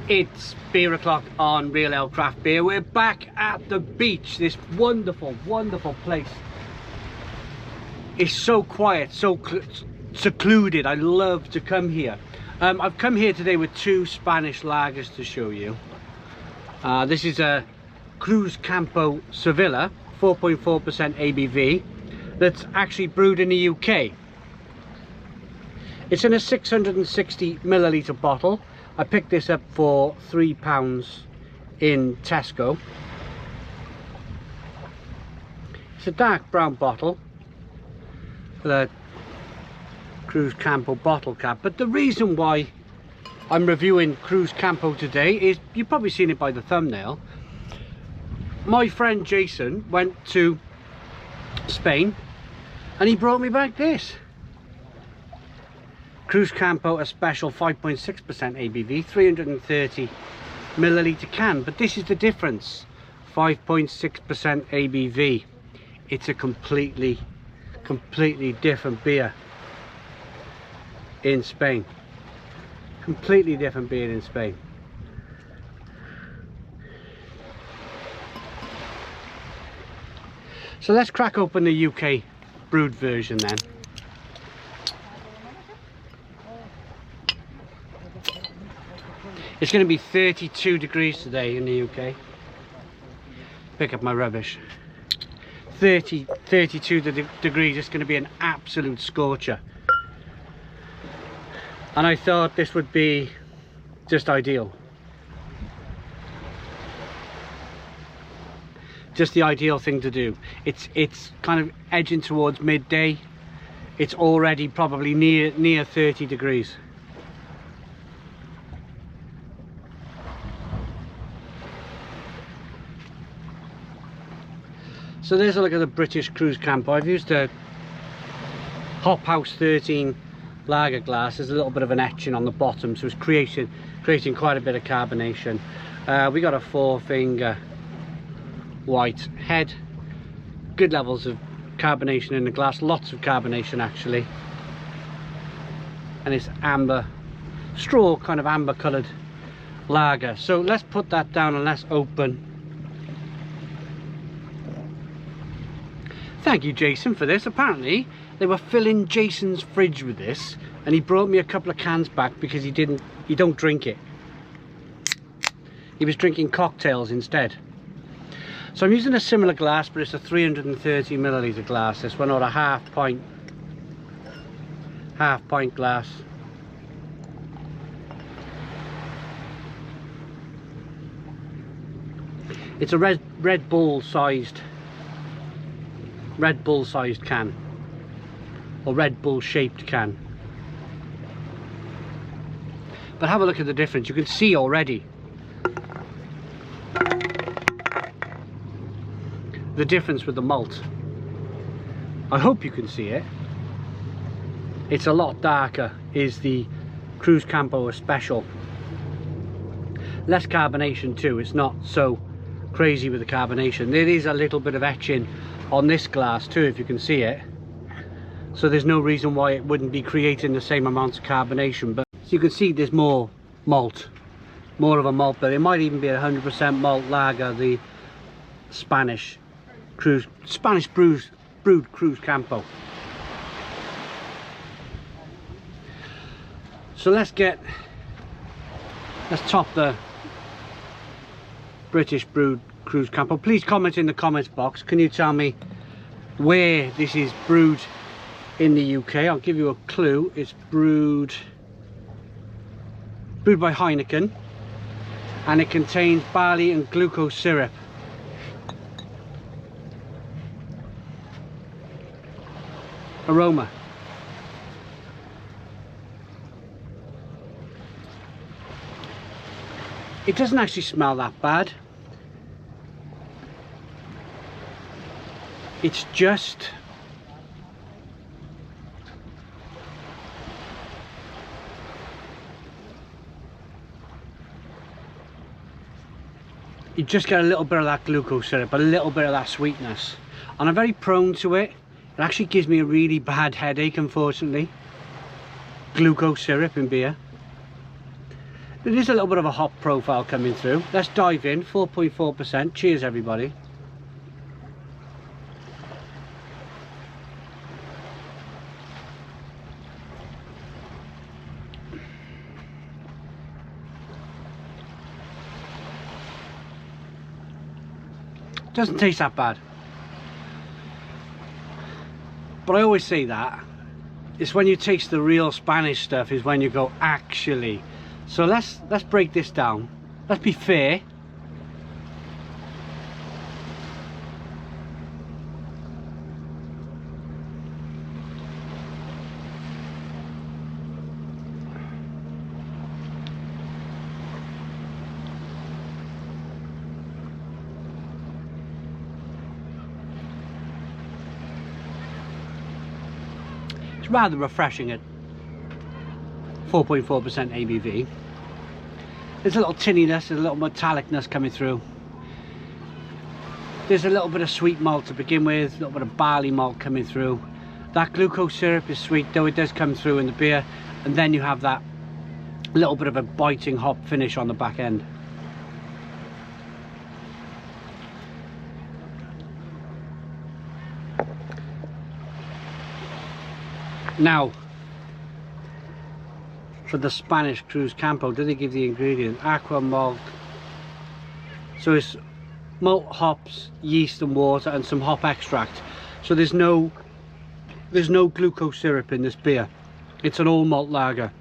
It's beer o'clock on Real Ale Craft Beer. We're back at the beach. This wonderful, wonderful place. It's so quiet, so secluded. I love to come here. I've come here today with two Spanish lagers to show you. This is a Cruzcampo Sevilla 4.4% ABV that's actually brewed in the UK. It's in a 660 milliliter bottle. I picked this up for £3 in Tesco. It's a dark brown bottle with a Cruzcampo bottle cap, but the reason why I'm reviewing Cruzcampo today is, you've probably seen it by the thumbnail. My friend Jason went to Spain and he brought me back this Cruzcampo Especial 5.6% ABV, 330 milliliter can. But this is the difference, 5.6% ABV. It's a completely different beer in Spain. Completely different beer in Spain. So let's crack open the UK brewed version then. It's going to be 32 degrees today in the UK. Pick up my rubbish. 32 degrees. It's going to be an absolute scorcher. And I thought this would be just ideal. Just the ideal thing to do. It's kind of edging towards midday. It's already probably near 30 degrees. So there's a look at the British Cruzcampo. I've used a Hop House 13 lager glass. There's a little bit of an etching on the bottom, so it's creating quite a bit of carbonation. We got a 4-finger white head. Good levels of carbonation in the glass, lots of carbonation actually. And it's amber, straw kind of amber coloured lager. So let's put that down and let's open. Thank you, Jason, for this. Apparently they were filling Jason's fridge with this and he brought me a couple of cans back because he don't drink it. He was drinking cocktails instead. So I'm using a similar glass, but it's a 330 milliliter glass. This one, or a half pint glass. It's a Red Bull sized can, or Red Bull shaped can. But have a look at the difference. You can see already the difference with the malt. I hope you can see it. It's a lot darker is the Cruzcampo Especial. Less carbonation too. It's not so crazy with the carbonation. There is a little bit of etching on this glass too, if you can see it. So there's no reason why it wouldn't be creating the same amount of carbonation. But as you can see, there's more malt, more of a malt, but it might even be a 100% malt lager, the Spanish brewed Cruzcampo. So let's top the British brewed Cruzcampo. Please comment in the comments box. Can you tell me where this is brewed in the UK? I'll give you a clue. It's brewed by Heineken, and it contains barley and glucose syrup. Aroma. It doesn't actually smell that bad. It's just you just get a little bit of that glucose syrup, a little bit of that sweetness, and I'm very prone to it. It actually gives me a really bad headache, unfortunately. Glucose syrup in beer. There is a little bit of a hop profile coming through. Let's dive in. 4.4%. Cheers, everybody. Doesn't taste that bad, but I always say that it's when you taste the real Spanish stuff is when you go, actually. So let's break this down. Let's be fair. It's rather refreshing at 4.4% ABV. There's a little tinniness, there's a little metallicness coming through. There's a little bit of sweet malt to begin with, a little bit of barley malt coming through. That glucose syrup is sweet, though it does come through in the beer. And then you have that little bit of a biting hop finish on the back end. Now, for the Spanish Cruzcampo, do they give the ingredient? Aqua, malt. So it's malt, hops, yeast and water and some hop extract. So there's no glucose syrup in this beer. It's an all malt lager.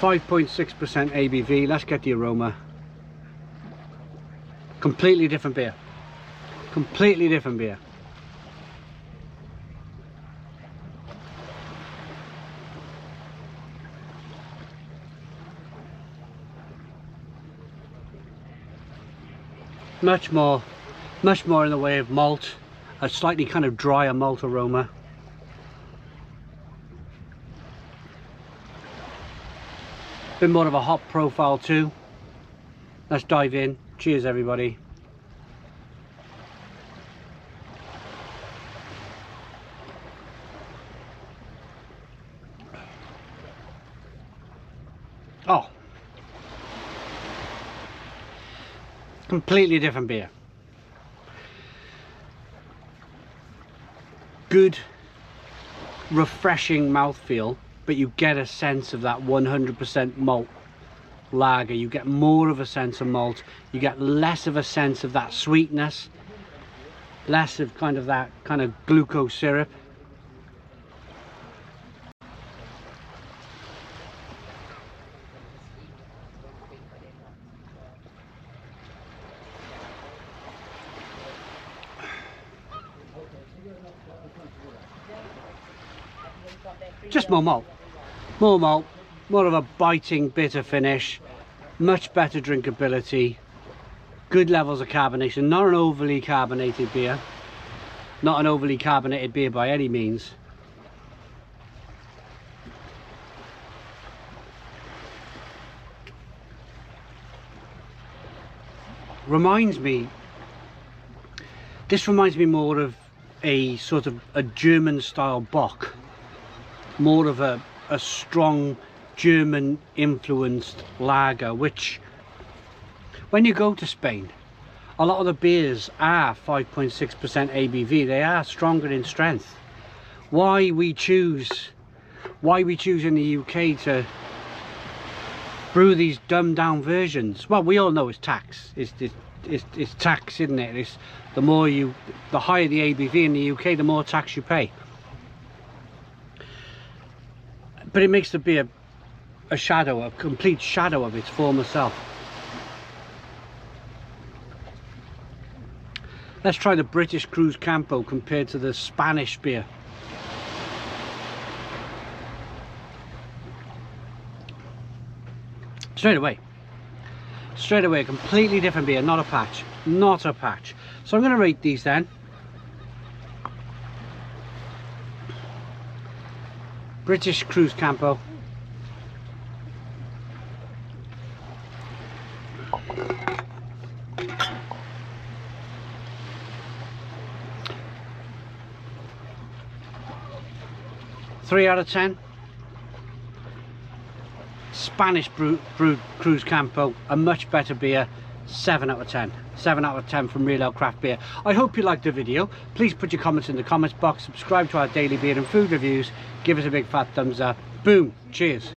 5.6% ABV. Let's get the aroma. Completely different beer. Completely different beer. Much more in the way of malt, a slightly kind of drier malt aroma. Bit more of a hop profile too. Let's dive in. Cheers, everybody. Oh, completely different beer. Good, refreshing mouthfeel, but you get a sense of that 100% malt lager. You get more of a sense of malt. You get less of a sense of that sweetness, less of kind of that kind of glucose syrup. Just more malt, more of a biting bitter finish, much better drinkability, good levels of carbonation, not an overly carbonated beer, not an overly carbonated beer by any means. This reminds me more of a sort of a German style Bock. More of a strong German influenced lager, which when you go to Spain, a lot of the beers are 5.6% ABV. They are stronger in strength. Why we choose in the UK to brew these dumbed down versions? Well, we all know it's tax. It's tax, isn't it? It's the higher the ABV in the UK, the more tax you pay. But it makes the beer a complete shadow of its former self. Let's try the British Cruzcampo compared to the Spanish beer. Straight away, a completely different beer, not a patch. So I'm going to rate these then. British Cruzcampo. Three out of 10. Spanish brewed Cruzcampo, a much better beer. 7 out of 10. 7 out of 10 from Real Ale Craft Beer. I hope you liked the video. Please put your comments in the comments box. Subscribe to our daily beer and food reviews. Give us a big fat thumbs up. Boom. Cheers.